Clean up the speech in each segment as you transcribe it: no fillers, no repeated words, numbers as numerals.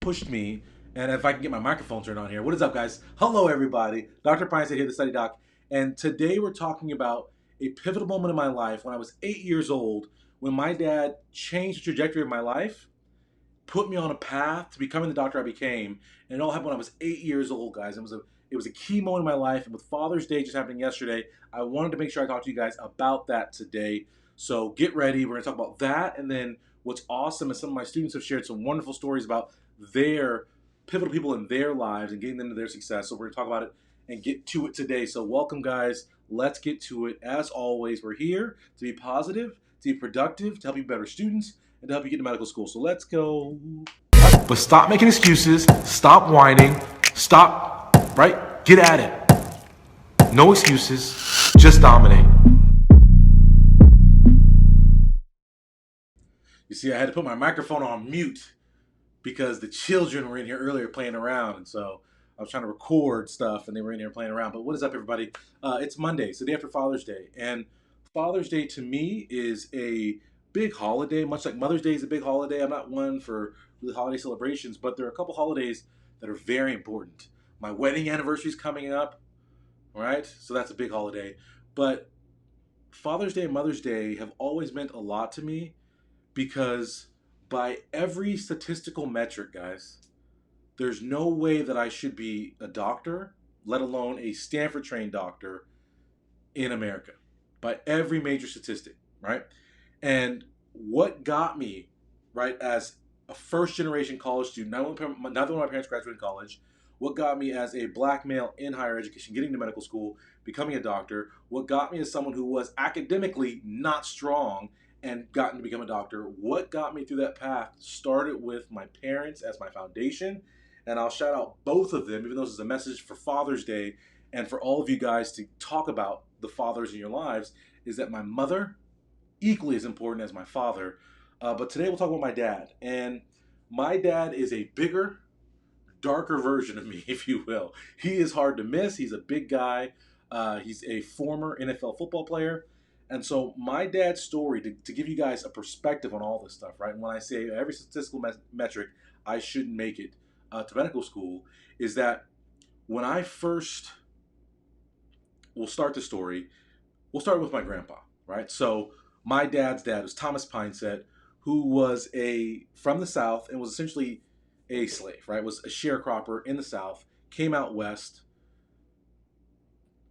pushed me. And if I can get my microphone turned on here. What is up, guys? Hello, everybody. Dr. Pinesett here, the study doc. And today we're talking about a pivotal moment in my life when I was 8 years old, when my dad changed the trajectory of my life, put me on a path to becoming the doctor I became. And it all happened when I was 8 years old, guys. It was a key moment in my life. And with Father's Day just happening yesterday, I wanted to make sure I talked to you guys about that today. So get ready. We're going to talk about that. And then what's awesome is some of my students have shared some wonderful stories about their pivotal people in their lives and getting them to their success. So we're going to talk about it and get to it today. So welcome, guys. Let's get to it. As always, we're here to be positive, to be productive, to help you be better students, and to help you get to medical school. So let's go. But stop making excuses. Stop whining. Stop, right? Get at it. No excuses. Just dominate. You see, I had to put my microphone on mute because the children were in here earlier playing around. And so I was trying to record stuff and they were in here playing around. But what is up, everybody? It's Monday. It's the day after Father's Day. And Father's Day to me is a big holiday, much like Mother's Day is a big holiday. I'm not one for really holiday celebrations, but there are a couple holidays that are very important. My wedding anniversary is coming up, all right? So that's a big holiday. But Father's Day and Mother's Day have always meant a lot to me because by every statistical metric, guys, there's no way that I should be a doctor, let alone a Stanford trained doctor in America, by every major statistic, right? And what got me, right, as a first generation college student, neither one of my parents graduated college, what got me as a black male in higher education, getting to medical school, becoming a doctor, what got me as someone who was academically not strong and gotten to become a doctor, what got me through that path started with my parents as my foundation. And I'll shout out both of them, even though this is a message for Father's Day and for all of you guys to talk about the fathers in your lives, is that my mother, equally as important as my father. But today we'll talk about my dad. And my dad is a bigger, darker version of me, if you will. He is hard to miss. He's a big guy. He's a former NFL football player. And so my dad's story, to give you guys a perspective on all this stuff, right? And when I say every statistical metric, I shouldn't make it to medical school, is that when I first, we'll start the story, we'll start with my grandpa, right? So my dad's dad was Thomas Pinesett, who was from the South and was essentially a slave, right? Was a sharecropper in the South, came out west,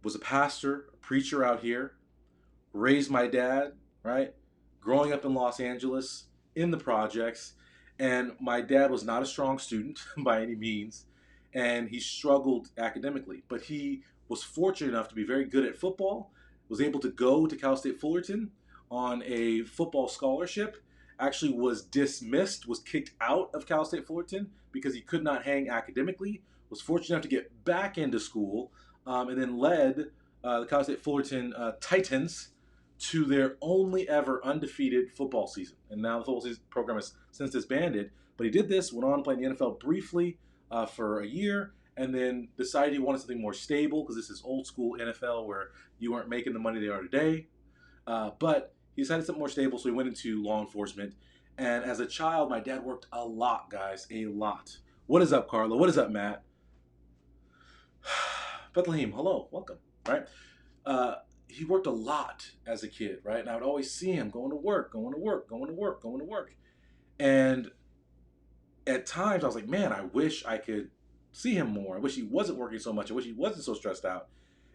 was a pastor, a preacher out here, raised my dad, right? Growing up in Los Angeles, in the projects. And my dad was not a strong student by any means, and he struggled academically. But he was fortunate enough to be very good at football, was able to go to Cal State Fullerton on a football scholarship, actually was dismissed, was kicked out of Cal State Fullerton because he could not hang academically, was fortunate enough to get back into school, and then led the Cal State Fullerton Titans to their only ever undefeated football season. And now the football season program has since disbanded. But he did this, went on to play in the NFL briefly for a year, and then decided he wanted something more stable because this is old school NFL where you aren't making the money they are today. But he decided something more stable, so he went into law enforcement. And as a child, my dad worked a lot, guys, a lot. What is up, Carla? What is up, Matt? Bethlehem, hello, welcome, right? He worked a lot as a kid, right? And I would always see him going to work. And at times I was like, man, I wish I could see him more. I wish he wasn't working so much. I wish he wasn't so stressed out.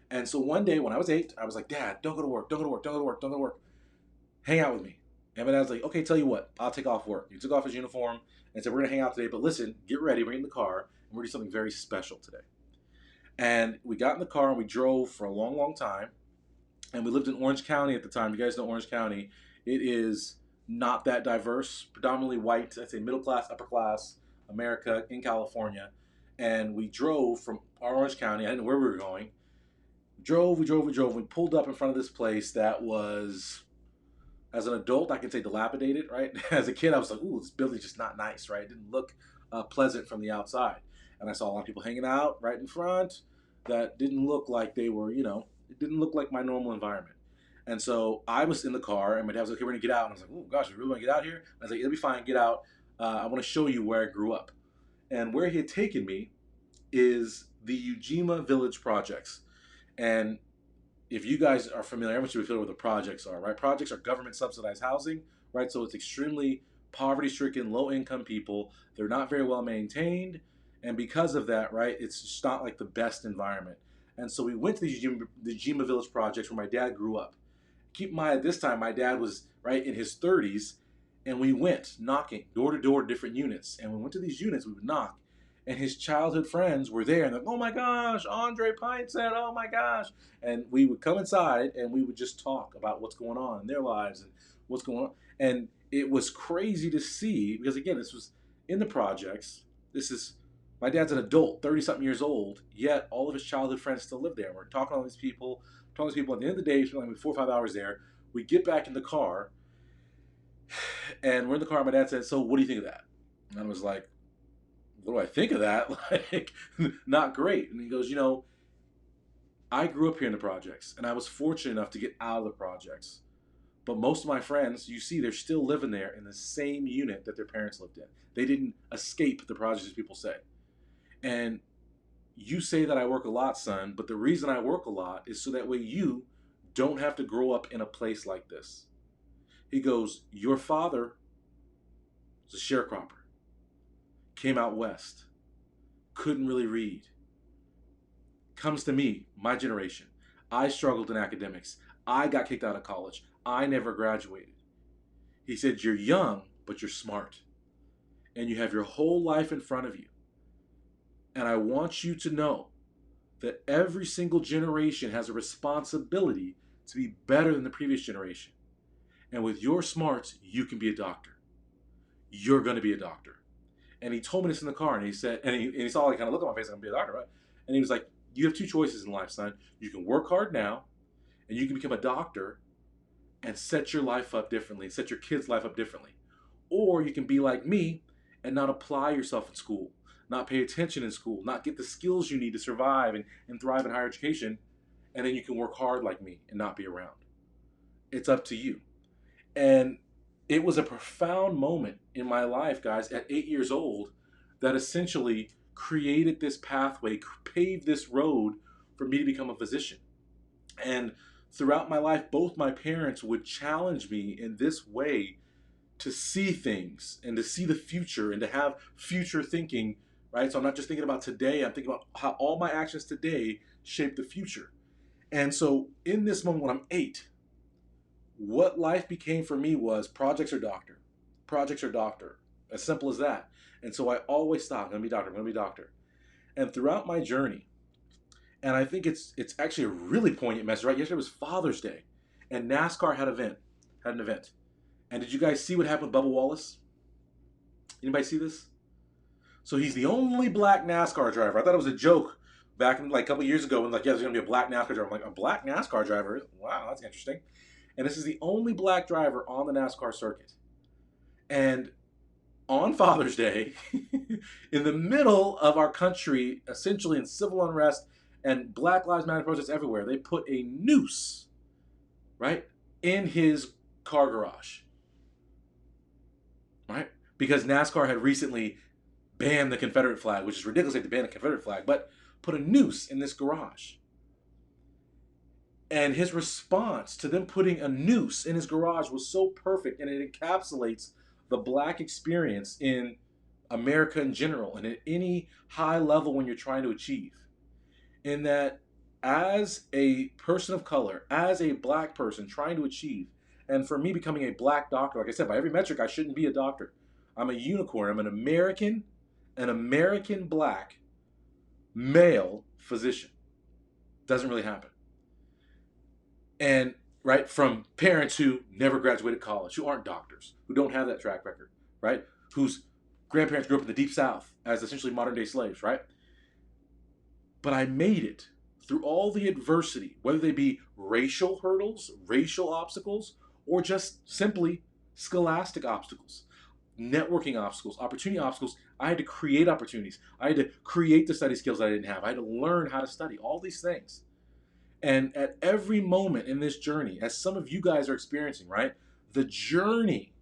And so one day when I was 8, I was like, Dad, don't go to work. Hang out with me. And my dad was like, okay, tell you what, I'll take off work. He took off his uniform and said, we're going to hang out today. But listen, get ready. We're in the car and we're going to do something very special today. And we got in the car and we drove for a long, long time. And we lived in Orange County at the time. You guys know Orange County. It is not that diverse, predominantly white, I'd say middle class, upper class, America in California. And we drove from our Orange County. I didn't know where we were going. We drove. We pulled up in front of this place that was, as an adult, I can say dilapidated, right? As a kid, I was like, ooh, this building's just not nice, right? It didn't look pleasant from the outside. And I saw a lot of people hanging out right in front that didn't look like they were, it didn't look like my normal environment. And so I was in the car, and my dad was like, okay, we're going to get out. And I was like, oh, gosh, we really want to get out here? And I was like, it'll be fine, get out. I want to show you where I grew up. And where he had taken me is the Ujima Village projects. And if you guys are familiar, I want you to be familiar with what the projects are, right? Projects are government subsidized housing, right? So it's extremely poverty stricken, low income people. They're not very well maintained. And because of that, right, it's just not like the best environment. And so we went to the Ujima Village projects where my dad grew up. Keep in mind, at this time, my dad was right in his 30s, and we went knocking door to door, different units. And when we went to these units, we would knock, and his childhood friends were there, and they're like, "Oh my gosh, Andre Pinesett, oh my gosh!" And we would come inside, and we would just talk about what's going on in their lives and what's going on. And it was crazy to see because again, this was in the projects. This is my dad's an adult, 30-something years old, yet all of his childhood friends still live there. We're talking to all these people, talking to these people. At the end of the day, we spent like 4 or 5 hours there. We get back in the car, and we're in the car. And my dad said, "So, what do you think of that?" And I was like, "What do I think of that?" Like, not great. And he goes, I grew up here in the projects, and I was fortunate enough to get out of the projects. But most of my friends, you see, they're still living there in the same unit that their parents lived in. They didn't escape the projects, as people say. And you say that I work a lot, son, but the reason I work a lot is so that way you don't have to grow up in a place like this. He goes, your father was a sharecropper, came out west, couldn't really read. Comes to me, my generation. I struggled in academics. I got kicked out of college. I never graduated. He said, you're young, but you're smart. And you have your whole life in front of you. And I want you to know that every single generation has a responsibility to be better than the previous generation. And with your smarts, you can be a doctor. You're going to be a doctor. And he told me this in the car, and he said, and he saw like kind of look on my face, I'm going to be a doctor, right? And he was like, you have two choices in life, son. You can work hard now, and you can become a doctor and set your life up differently, set your kids' life up differently. Or you can be like me and not apply yourself in school, not pay attention in school, not get the skills you need to survive and thrive in higher education, and then you can work hard like me and not be around. It's up to you. And it was a profound moment in my life, guys, at 8 years old, that essentially created this pathway, paved this road for me to become a physician. And throughout my life, both my parents would challenge me in this way to see things and to see the future and to have future thinking, right? So I'm not just thinking about today, I'm thinking about how all my actions today shape the future. And so in this moment when I'm 8, what life became for me was projects or doctor. Projects or doctor. As simple as that. And so I always thought, I'm going to be doctor, I'm going to be doctor. And throughout my journey, and I think it's actually a really poignant message, right? Yesterday was Father's Day, and NASCAR had an event. And did you guys see what happened with Bubba Wallace? Anybody see this? So he's the only black NASCAR driver. I thought it was a joke back in like a couple years ago when like, yeah, there's going to be a black NASCAR driver. I'm like, a black NASCAR driver? Wow, that's interesting. And this is the only black driver on the NASCAR circuit. And on Father's Day, in the middle of our country, essentially in civil unrest and Black Lives Matter protests everywhere, they put a noose, right, in his car garage, right? Because NASCAR had recently banned the Confederate flag, which is ridiculous to ban the Confederate flag, but put a noose in this garage. And his response to them putting a noose in his garage was so perfect, and it encapsulates the black experience in America in general and at any high level when you're trying to achieve. In that, as a person of color, as a black person trying to achieve, and for me becoming a black doctor, like I said, by every metric, I shouldn't be a doctor. I'm a unicorn. I'm an American black male physician. Doesn't really happen. And right, from parents who never graduated college, who aren't doctors, who don't have that track record, right? Whose grandparents grew up in the deep South as essentially modern day slaves, right? But I made it through all the adversity, whether they be racial hurdles, racial obstacles, or just simply scholastic obstacles, networking obstacles, opportunity obstacles. I had to create opportunities. I had to create the study skills that I didn't have. I had to learn how to study, all these things. And at every moment in this journey, as some of you guys are experiencing, right? The journey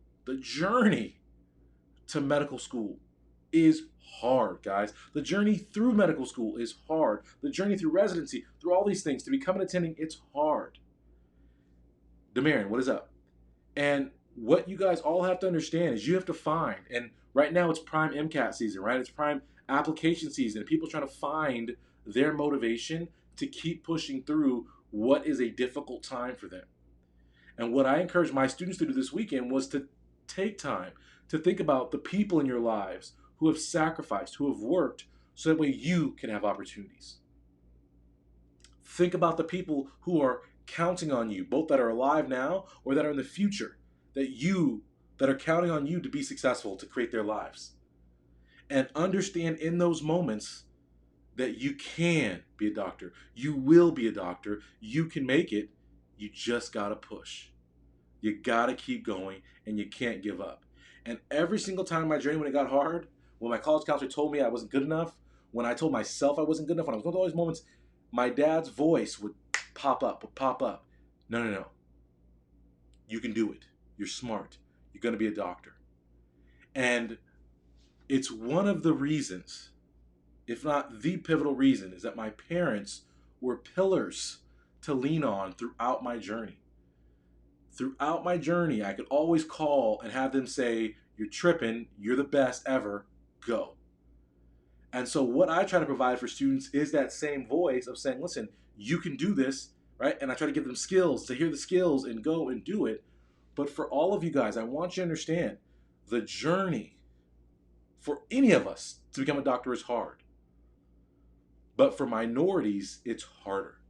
to medical school, is hard, guys. The journey through medical school is hard. The journey through residency, through all these things, to become an attending, it's hard. Demarion, what is up? And what you guys all have to understand is you have to find, and right now it's prime MCAT season, right? It's prime application season. And people trying to find their motivation to keep pushing through what is a difficult time for them. And what I encouraged my students to do this weekend was to take time to think about the people in your lives who have sacrificed, who have worked, so that way you can have opportunities. Think about the people who are counting on you, both that are alive now or that are in the future, that are counting on you to be successful, to create their lives. And understand in those moments that you can be a doctor. You will be a doctor. You can make it. You just got to push. You got to keep going, and you can't give up. And every single time in my journey when it got hard, when my college counselor told me I wasn't good enough, when I told myself I wasn't good enough, when I was going through all these moments, my dad's voice would pop up. No. You can do it. You're smart. You're going to be a doctor. And it's one of the reasons, if not the pivotal reason, is that my parents were pillars to lean on throughout my journey. Throughout my journey, I could always call and have them say, "You're tripping, you're the best ever, go." And so what I try to provide for students is that same voice of saying, listen, you can do this, right? And I try to give them skills, to hear the skills and go and do it. But for all of you guys, I want you to understand the journey for any of us to become a doctor is hard. But for minorities, it's harder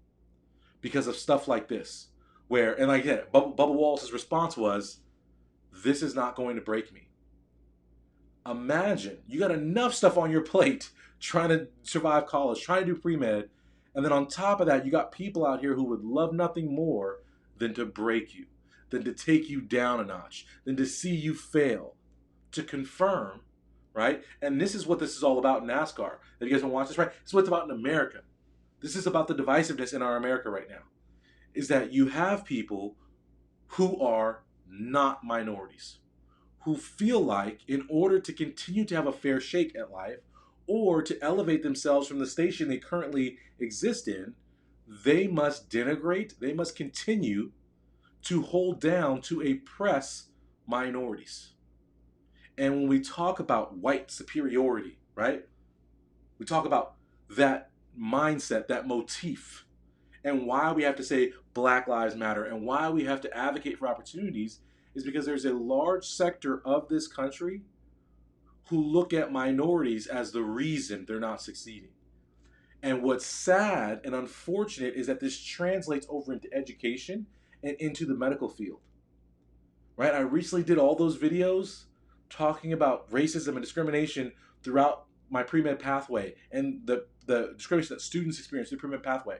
because of stuff like this. Where, and like that, Bubba Wallace's response was, "This is not going to break me." Imagine you got enough stuff on your plate trying to survive college, trying to do pre-med, and then on top of that, you got people out here who would love nothing more than to break you, than to take you down a notch, than to see you fail, to confirm, right? And this is what this is all about in NASCAR. If you guys want to watch this, right? This is what it's about in America. This is about the divisiveness in our America right now. Is that you have people who are not minorities, who feel like in order to continue to have a fair shake at life or to elevate themselves from the station they currently exist in, they must denigrate, they must continue to hold down, to oppress minorities. And when we talk about white superiority, right? We talk about that mindset, that motif, and why we have to say Black Lives Matter and why we have to advocate for opportunities is because there's a large sector of this country who look at minorities as the reason they're not succeeding. And what's sad and unfortunate is that this translates over into education and into the medical field. Right? I recently did all those videos talking about racism and discrimination throughout my pre-med pathway and the discrimination that students experience through the pre-med pathway.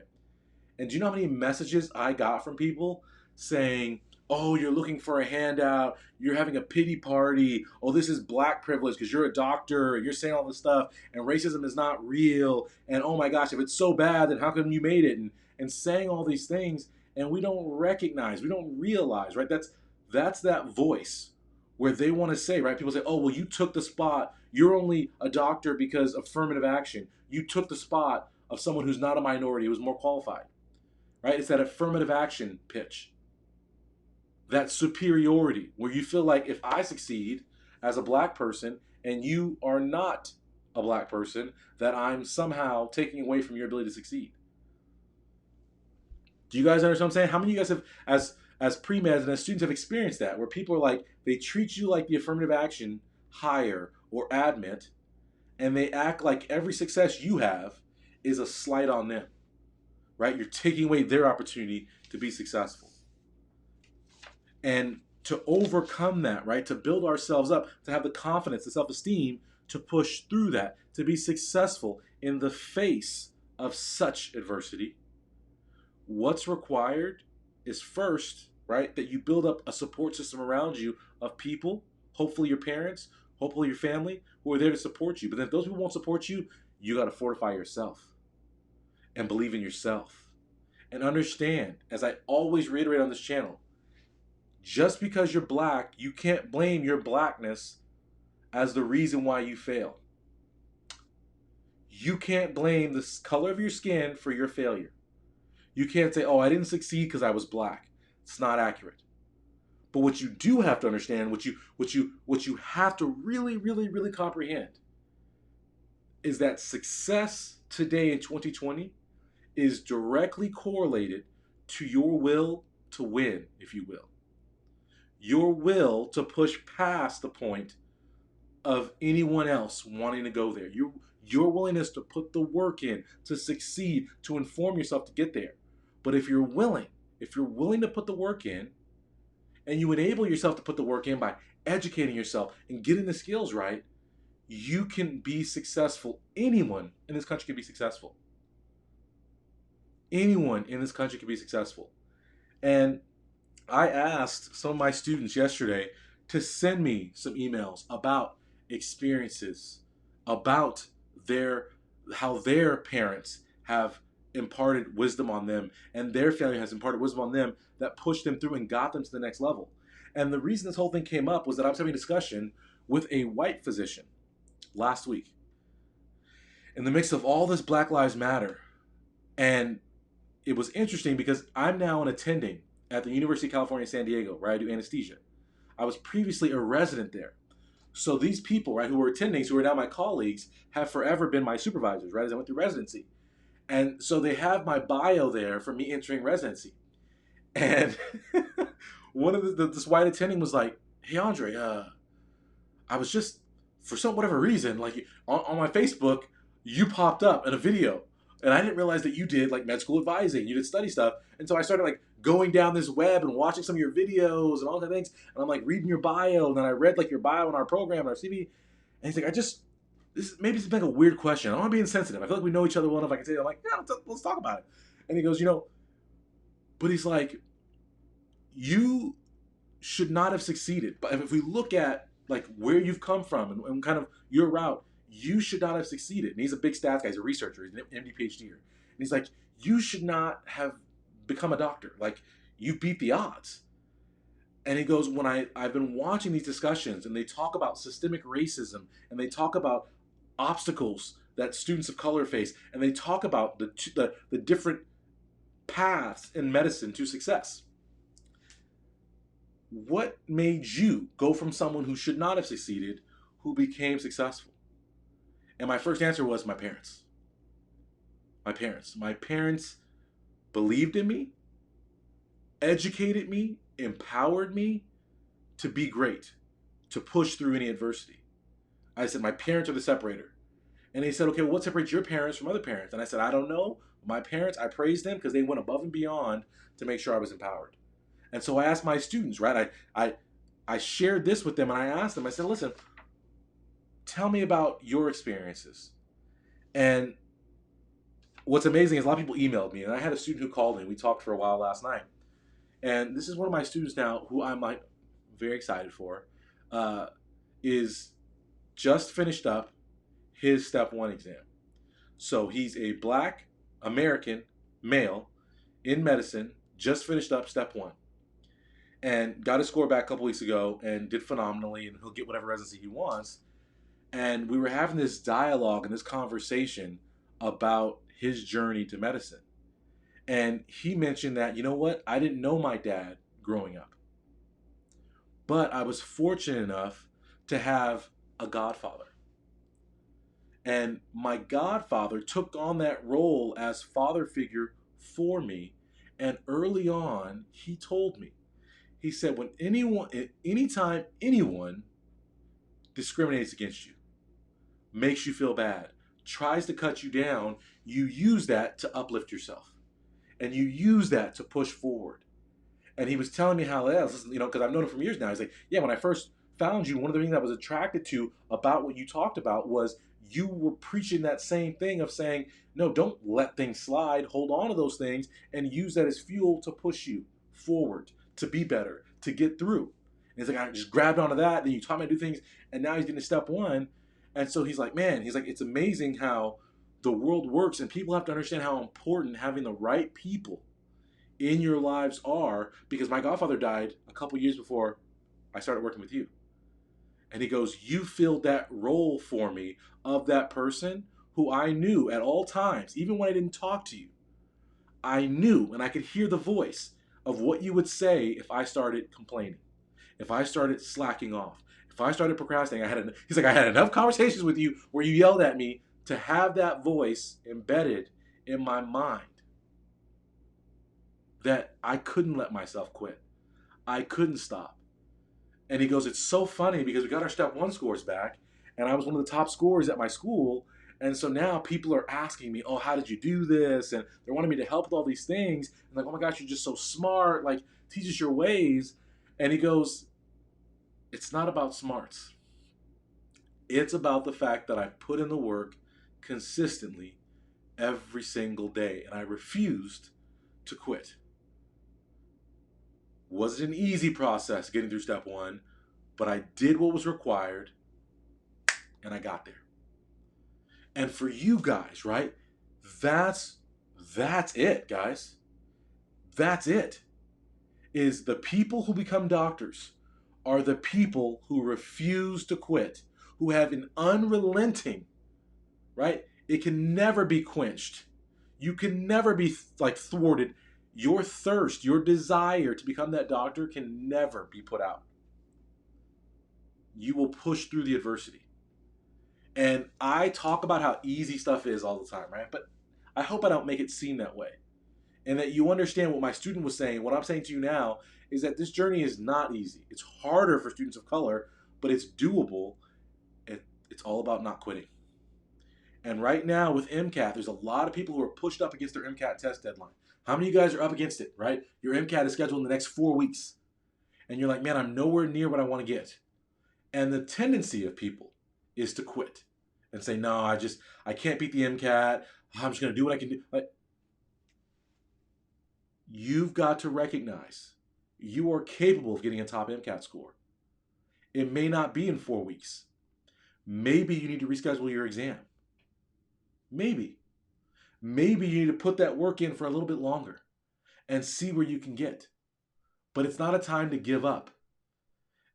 And do you know how many messages I got from people saying, "Oh, you're looking for a handout, you're having a pity party, oh, this is black privilege because you're a doctor, and you're saying all this stuff, and racism is not real, and oh my gosh, if it's so bad, then how come you made it?" And saying all these things, and we don't recognize, we don't realize, right? That's that voice where they want to say, right? People say, "Oh, well, you took the spot, you're only a doctor because affirmative action. You took the spot of someone who's not a minority, who's more qualified." Right? It's that affirmative action pitch. That superiority where you feel like if I succeed as a black person and you are not a black person, that I'm somehow taking away from your ability to succeed. Do you guys understand what I'm saying? How many of you guys have, as pre-meds and as students, have experienced that, where people are like, they treat you like the affirmative action hire or admit, and they act like every success you have is a slight on them? Right? You're taking away their opportunity to be successful. And to overcome that, right? To build ourselves up, to have the confidence, the self-esteem to push through that, to be successful in the face of such adversity, what's required is first, right, that you build up a support system around you of people, hopefully your parents, hopefully your family, who are there to support you. But if those people won't support you, you got to fortify yourself and believe in yourself. And understand, as I always reiterate on this channel, just because you're black, you can't blame your blackness as the reason why you fail. You can't blame the color of your skin for your failure. You can't say, oh, I didn't succeed because I was black. It's not accurate. But what you do have to understand, what you have to really, really, really comprehend is that success today in 2020 is directly correlated to your will to win, if you will. Your will to push past the point of anyone else wanting to go there. Your willingness to put the work in, to succeed, to inform yourself to get there. But if you're willing to put the work in, and you enable yourself to put the work in by educating yourself and getting the skills right, you can be successful. Anyone in this country can be successful. Anyone in this country can be successful. And I asked some of my students yesterday to send me some emails about experiences, about how their parents have imparted wisdom on them and their family has imparted wisdom on them that pushed them through and got them to the next level. And the reason this whole thing came up was that I was having a discussion with a white physician last week in the mix of all this Black Lives Matter. And it was interesting because I'm now an attending at the University of California, San Diego, where I do anesthesia. I was previously a resident there. So these people, right, who were attendings, who are now my colleagues, have forever been my supervisors, right, as I went through residency. And so they have my bio there for me entering residency. And one of this white attending was like, hey, Andre, I was just, for whatever reason, like on my Facebook, you popped up in a video. And I didn't realize that you did like med school advising, you did study stuff. And so I started like going down this web and watching some of your videos and all the things. And I'm like reading your bio. And then I read like your bio in our program, our CV. And he's like, maybe it's like a weird question. I don't want to be insensitive. I feel like we know each other well enough. I can say, I'm like, yeah, let's talk about it. And he goes, but he's like, you should not have succeeded. But if we look at like where you've come from and kind of your route, you should not have succeeded. And he's a big stats guy. He's a researcher. He's an MD, PhD. And he's like, you should not have become a doctor. Like, you beat the odds. And he goes, when I've been watching these discussions and they talk about systemic racism and they talk about obstacles that students of color face and they talk about the different paths in medicine to success. What made you go from someone who should not have succeeded who became successful? And my first answer was my parents. My parents. My parents believed in me, educated me, empowered me to be great, to push through any adversity. I said, my parents are the separator. And he said, okay, what separates your parents from other parents? And I said, I don't know. My parents, I praised them because they went above and beyond to make sure I was empowered. And so I asked my students, right? I shared this with them and I asked them, I said, listen, tell me about your experiences. And what's amazing is a lot of people emailed me, and I had a student who called me. We talked for a while last night. And this is one of my students now who I'm like very excited for, is just finished up his step 1 exam. So he's a Black American male in medicine, just finished up step 1. And got his score back a couple weeks ago and did phenomenally, and he'll get whatever residency he wants. And we were having this dialogue and this conversation about his journey to medicine. And he mentioned that, you know what, I didn't know my dad growing up. But I was fortunate enough to have a godfather. And my godfather took on that role as father figure for me. And early on, he told me, he said, anytime anyone discriminates against you, makes you feel bad, tries to cut you down, you use that to uplift yourself. And you use that to push forward. And he was telling me how it is, because I've known him for years now. He's like, yeah, when I first found you, one of the things I was attracted to about what you talked about was you were preaching that same thing of saying, no, don't let things slide. Hold on to those things and use that as fuel to push you forward, to be better, to get through. And he's like, I just grabbed onto that. Then you taught me to do things. And now he's getting to step 1. And so he's like, man, it's amazing how the world works. And people have to understand how important having the right people in your lives are, because my godfather died a couple years before I started working with you. And he goes, you filled that role for me of that person who I knew at all times, even when I didn't talk to you, I knew and I could hear the voice of what you would say if I started complaining, if I started slacking off, if I started procrastinating. He's like, I had enough conversations with you where you yelled at me to have that voice embedded in my mind that I couldn't let myself quit. I couldn't stop. And he goes, it's so funny because we got our step one scores back, and I was one of the top scorers at my school. And so now people are asking me, oh, how did you do this? And they're wanting me to help with all these things. And like, oh my gosh, you're just so smart. Like, teach us your ways. And he goes, it's not about smarts. It's about the fact that I put in the work consistently every single day, and I refused to quit. Wasn't an easy process getting through step one, but I did what was required, and I got there. And for you guys, right? That's it, guys. That's it. Is the people who become doctors are the people who refuse to quit, who have an unrelenting, right? It can never be quenched. You can never be thwarted. Your thirst, your desire to become that doctor can never be put out. You will push through the adversity. And I talk about how easy stuff is all the time, right? But I hope I don't make it seem that way. And that you understand what my student was saying. What I'm saying to you now is that this journey is not easy. It's harder for students of color, but it's doable. It's all about not quitting. And right now with MCAT, there's a lot of people who are pushed up against their MCAT test deadline. How many of you guys are up against it, right? Your MCAT is scheduled in the next 4 weeks. And you're like, man, I'm nowhere near what I want to get. And the tendency of people is to quit and say, no, I can't beat the MCAT. I'm just going to do what I can do. Like, you've got to recognize you are capable of getting a top MCAT score. It may not be in 4 weeks. Maybe you need to reschedule your exam. Maybe you need to put that work in for a little bit longer and see where you can get. But it's not a time to give up.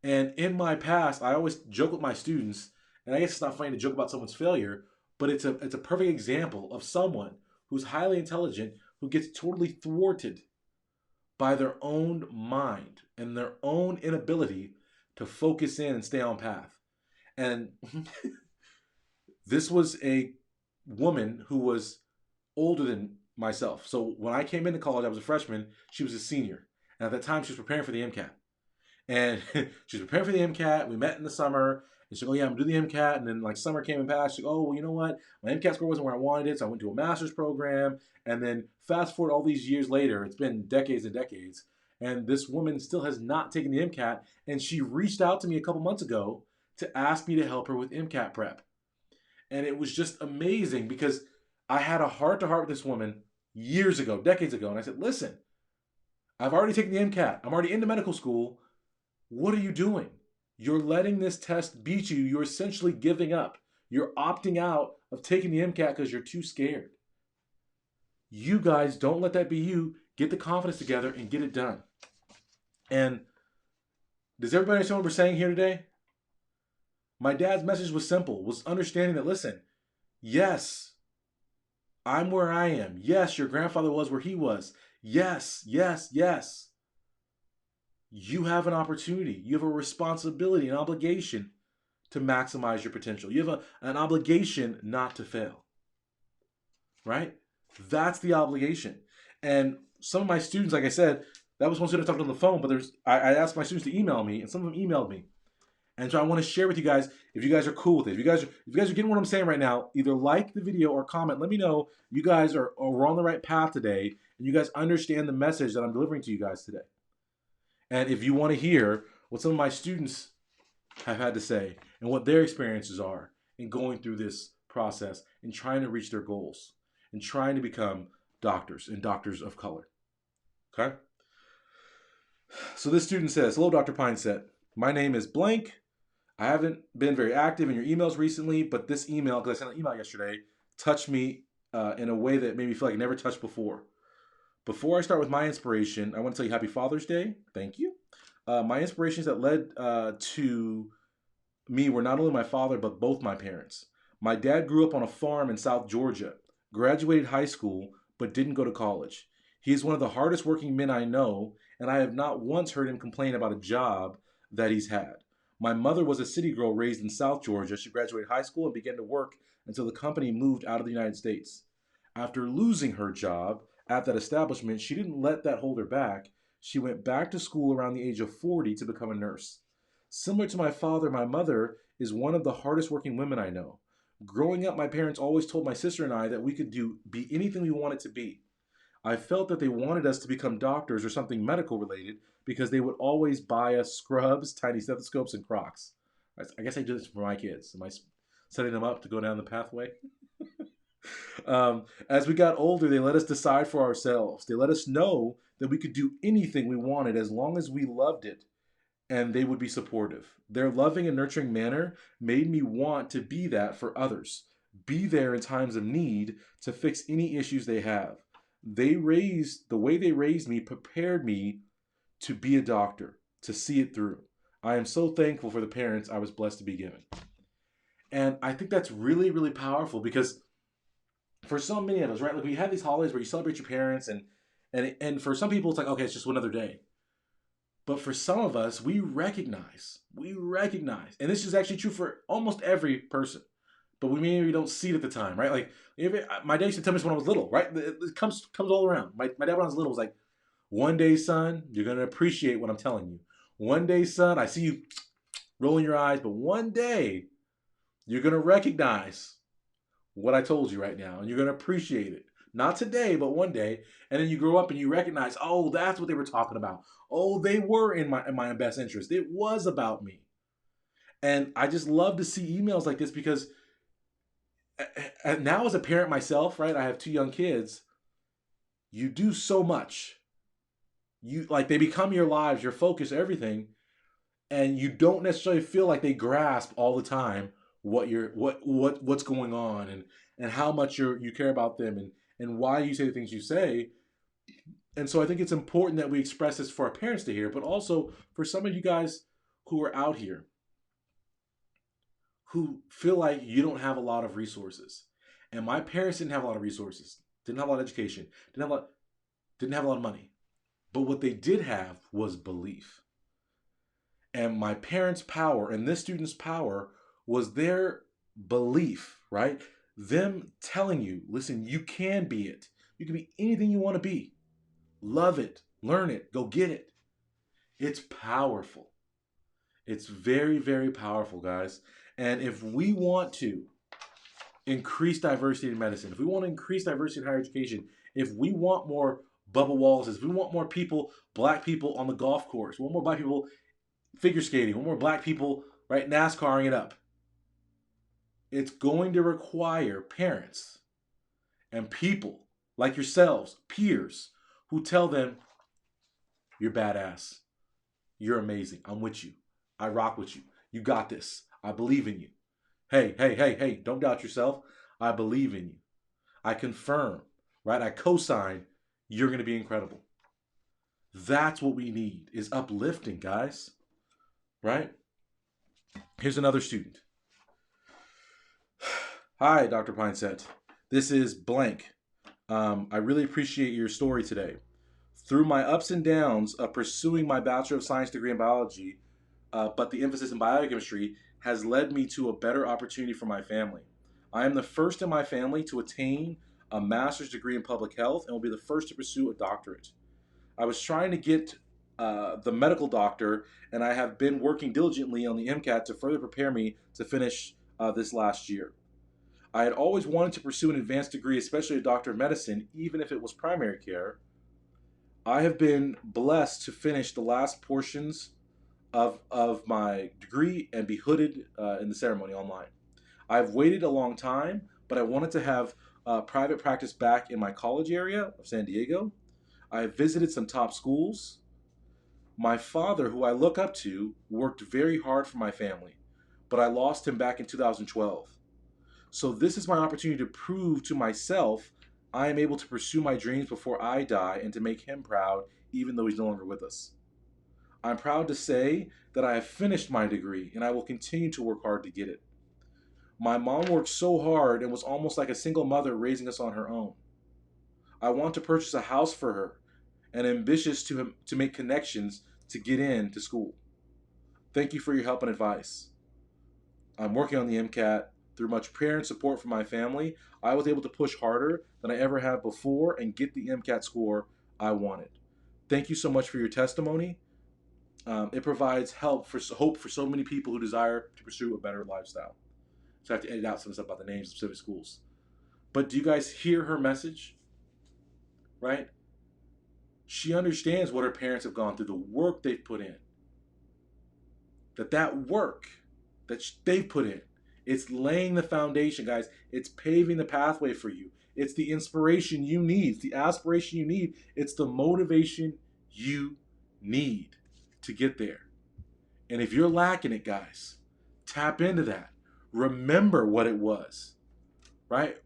And in my past, I always joke with my students, and I guess it's not funny to joke about someone's failure, but it's a perfect example of someone who's highly intelligent who gets totally thwarted by their own mind and their own inability to focus in and stay on path. And this was a woman who was older than myself. So when I came into college, I was a freshman. She was a senior. And at that time, she was preparing for the MCAT. And she was preparing for the MCAT. We met in the summer. And she said, oh, yeah, I'm going to do the MCAT. And then like summer came and passed. She said, oh, well, you know what? My MCAT score wasn't where I wanted it. So I went to a master's program. And then fast forward all these years later, it's been decades and decades. And this woman still has not taken the MCAT. And she reached out to me a couple months ago to ask me to help her with MCAT prep. And it was just amazing because I had a heart-to-heart with this woman years ago, decades ago. And I said, listen, I've already taken the MCAT. I'm already into medical school. What are you doing? You're letting this test beat you. You're essentially giving up. You're opting out of taking the MCAT because you're too scared. You guys, don't let that be you. Get the confidence together and get it done. And does everybody understand what we're saying here today? My dad's message was simple, was understanding that, listen, yes, I'm where I am. Yes, your grandfather was where he was. Yes, yes, yes. You have an opportunity. You have a responsibility, an obligation to maximize your potential. You have an obligation not to fail. Right? That's the obligation. And some of my students, like I said, that was one student I talked on the phone, but I asked my students to email me, and some of them emailed me. And so I want to share with you guys, if you guys are cool with it, if you guys are getting what I'm saying right now, either like the video or comment. Let me know you guys are on the right path today, and you guys understand the message that I'm delivering to you guys today. And if you want to hear what some of my students have had to say and what their experiences are in going through this process and trying to reach their goals and trying to become doctors and doctors of color. Okay? So this student says, hello, Dr. Pinesett. My name is blank. I haven't been very active in your emails recently, but this email, because I sent an email yesterday, touched me in a way that made me feel like I never touched before. Before I start with my inspiration, I want to tell you Happy Father's Day. Thank you. My inspirations that led to me were not only my father, but both my parents. My dad grew up on a farm in South Georgia, graduated high school, but didn't go to college. He is one of the hardest working men I know, and I have not once heard him complain about a job that he's had. My mother was a city girl raised in South Georgia. She graduated high school and began to work until the company moved out of the United States. After losing her job at that establishment, she didn't let that hold her back. She went back to school around the age of 40 to become a nurse. Similar to my father, my mother is one of the hardest working women I know. Growing up, my parents always told my sister and I that we could be anything we wanted to be. I felt that they wanted us to become doctors or something medical related because they would always buy us scrubs, tiny stethoscopes, and Crocs. I guess I do this for my kids. Am I setting them up to go down the pathway? As we got older, they let us decide for ourselves. They let us know that we could do anything we wanted as long as we loved it, and they would be supportive. Their loving and nurturing manner made me want to be that for others, be there in times of need to fix any issues they have. The way they raised me prepared me to be a doctor, to see it through. I am so thankful for the parents I was blessed to be given. And I think that's really, really powerful because for so many of us, right? Like we have these holidays where you celebrate your parents, and for some people it's like, okay, it's just another day. But for some of us, we recognize, and this is actually true for almost every person, but we maybe don't see it at the time, right? Like my dad used to tell me this when I was little, right? It comes all around. My dad when I was little was like, one day, son, you're gonna appreciate what I'm telling you. One day, son, I see you rolling your eyes, but one day you're gonna recognize what I told you right now, and you're gonna appreciate it. Not today, but one day. And then you grow up and you recognize, oh, that's what they were talking about. Oh, they were in my best interest. It was about me. And I just love to see emails like this because now as a parent myself, right? I have two young kids. You do so much. You like they become your lives, your focus, everything, and you don't necessarily feel like they grasp all the time what's going on and how much you care about them and why you say the things you say. And so I think it's important that we express this for our parents to hear, but also for some of you guys who are out here who feel like you don't have a lot of resources. And my parents didn't have a lot of resources, didn't have a lot of education, didn't have a lot of money. But what they did have was belief. And my parents' power and this student's power was their belief, right? Them telling you, listen, you can be it. You can be anything you want to be. Love it, learn it, go get it. It's powerful. It's very, very powerful, guys. And if we want to increase diversity in medicine, if we want to increase diversity in higher education, if we want more Bubba Wallaces, if we want more people, black people on the golf course, we want more black people figure skating, we want more black people, right, NASCARing it up, it's going to require parents and people like yourselves, peers, who tell them, you're badass. You're amazing. I'm with you. I rock with you. You got this. I believe in you. Hey, hey, hey, hey, don't doubt yourself. I believe in you. I confirm, right? I co-sign you're going to be incredible. That's what we need is uplifting, guys. Right? Here's another student. Hi, Dr. Pinesett. This is blank. I really appreciate your story today. Through my ups and downs of pursuing my Bachelor of Science degree in biology, but the emphasis in biochemistry has led me to a better opportunity for my family. I am the first in my family to attain a master's degree in public health and will be the first to pursue a doctorate. I was trying to get the medical doctor, and I have been working diligently on the MCAT to further prepare me to finish this last year. I had always wanted to pursue an advanced degree, especially a doctor of medicine, even if it was primary care. I have been blessed to finish the last portions of my degree and be hooded in the ceremony online. I've waited a long time, but I wanted to have private practice back in my college area of San Diego. I have visited some top schools. My father, who I look up to, worked very hard for my family, but I lost him back in 2012. So this is my opportunity to prove to myself I am able to pursue my dreams before I die and to make him proud, even though he's no longer with us. I'm proud to say that I have finished my degree and I will continue to work hard to get it. My mom worked so hard and was almost like a single mother raising us on her own. I want to purchase a house for her and ambitious to make connections to get into school. Thank you for your help and advice. I'm working on the MCAT. Through much prayer and support from my family, I was able to push harder than I ever have before and get the MCAT score I wanted. Thank you so much for your testimony. It provides hope for so many people who desire to pursue a better lifestyle. So I have to edit out some stuff about the names of specific schools. But do you guys hear her message? Right? She understands what her parents have gone through, the work they've put in. That work that they've put in, it's laying the foundation, guys. It's paving the pathway for you. It's the inspiration you need. It's the aspiration you need. It's the motivation you need to get there. And if you're lacking it, guys, tap into that. Remember what it was, right?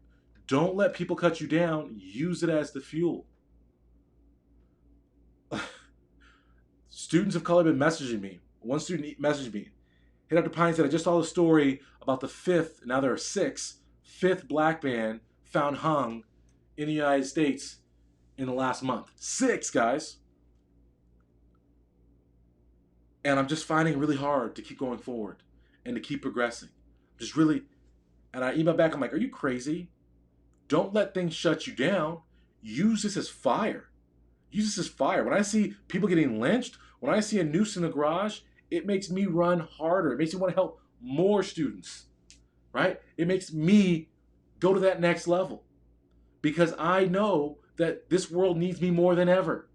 Don't let people cut you down. Use it as the fuel. Students of color have been messaging me. One student messaged me, "Hey, Dr. Pinesett, I just saw the story about the fifth black man found hung in the United States in the last month." 6, guys. And I'm just finding it really hard to keep going forward and to keep progressing. And I email back, I'm like, are you crazy? Don't let things shut you down. Use this as fire. Use this as fire. When I see people getting lynched, when I see a noose in the garage, it makes me run harder. It makes me want to help more students, right? It makes me go to that next level because I know that this world needs me more than ever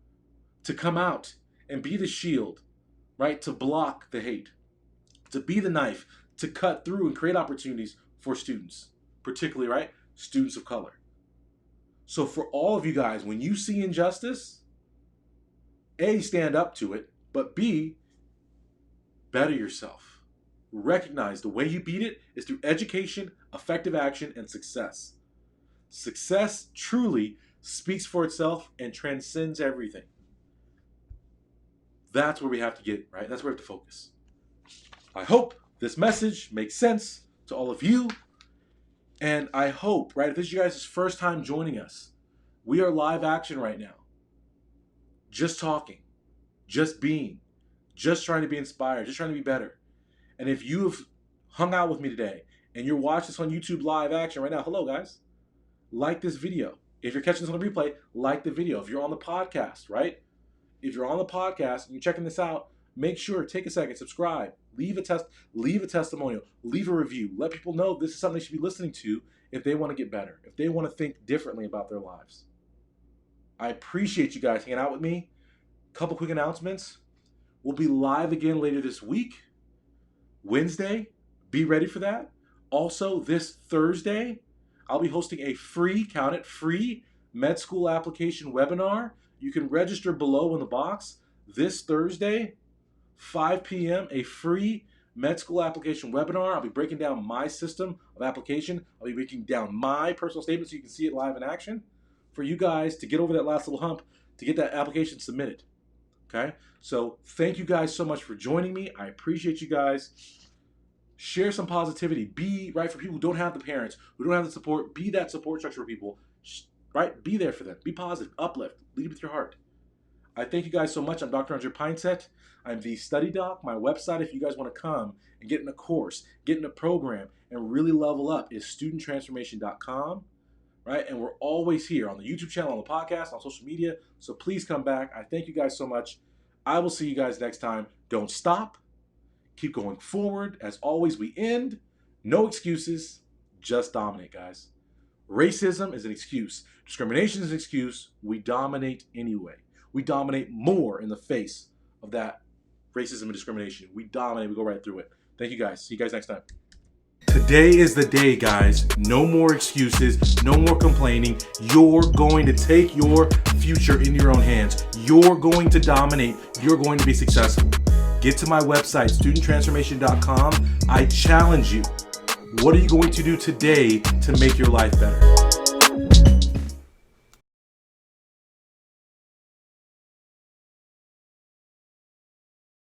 to come out and be the shield, right? To block the hate, to be the knife, to cut through and create opportunities for students, particularly, right? Students of color. So for all of you guys, when you see injustice, A, stand up to it, but B, better yourself. Recognize the way you beat it is through education, effective action, and success. Success truly speaks for itself and transcends everything. That's where we have to get, right? That's where we have to focus. I hope this message makes sense to all of you. And I hope, right, if this is you guys' first time joining us, we are live action right now. Just talking, just being, just trying to be inspired, just trying to be better. And if you've hung out with me today and you're watching this on YouTube live action right now, hello guys, like this video. If you're catching this on the replay, like the video. If you're on the podcast, right? If you're on the podcast and you're checking this out, make sure, take a second, subscribe, leave a testimonial, leave a review. Let people know this is something they should be listening to if they want to get better, if they want to think differently about their lives. I appreciate you guys hanging out with me. Couple quick announcements. We'll be live again later this week, Wednesday. Be ready for that. Also, this Thursday, I'll be hosting a free med school application webinar. You can register below in the box. This Thursday, 5 p.m., a free med school application webinar. I'll be breaking down my system of application. I'll be breaking down my personal statement so you can see it live in action for you guys to get over that last little hump to get that application submitted. Okay? So thank you guys so much for joining me. I appreciate you guys. Share some positivity. Be right for people who don't have the parents, who don't have the support. Be that support structure for people. Right? Be there for them. Be positive. Uplift. Lead with your heart. I thank you guys so much. I'm Dr. Andre Pinesett. I'm the study doc. My website, if you guys want to come and get in a course, get in a program, and really level up, is studenttransformation.com. Right? And we're always here on the YouTube channel, on the podcast, on social media. So please come back. I thank you guys so much. I will see you guys next time. Don't stop. Keep going forward. As always, we end. No excuses. Just dominate, guys. Racism is an excuse. Discrimination is an excuse. We dominate anyway. We dominate more in the face of that racism and discrimination. We dominate. We go right through it. Thank you guys. See you guys next time. Today is the day, guys. No more excuses. No more complaining. You're going to take your future in your own hands. You're going to dominate. You're going to be successful. Get to my website, studenttransformation.com. I challenge you. What are you going to do today to make your life better?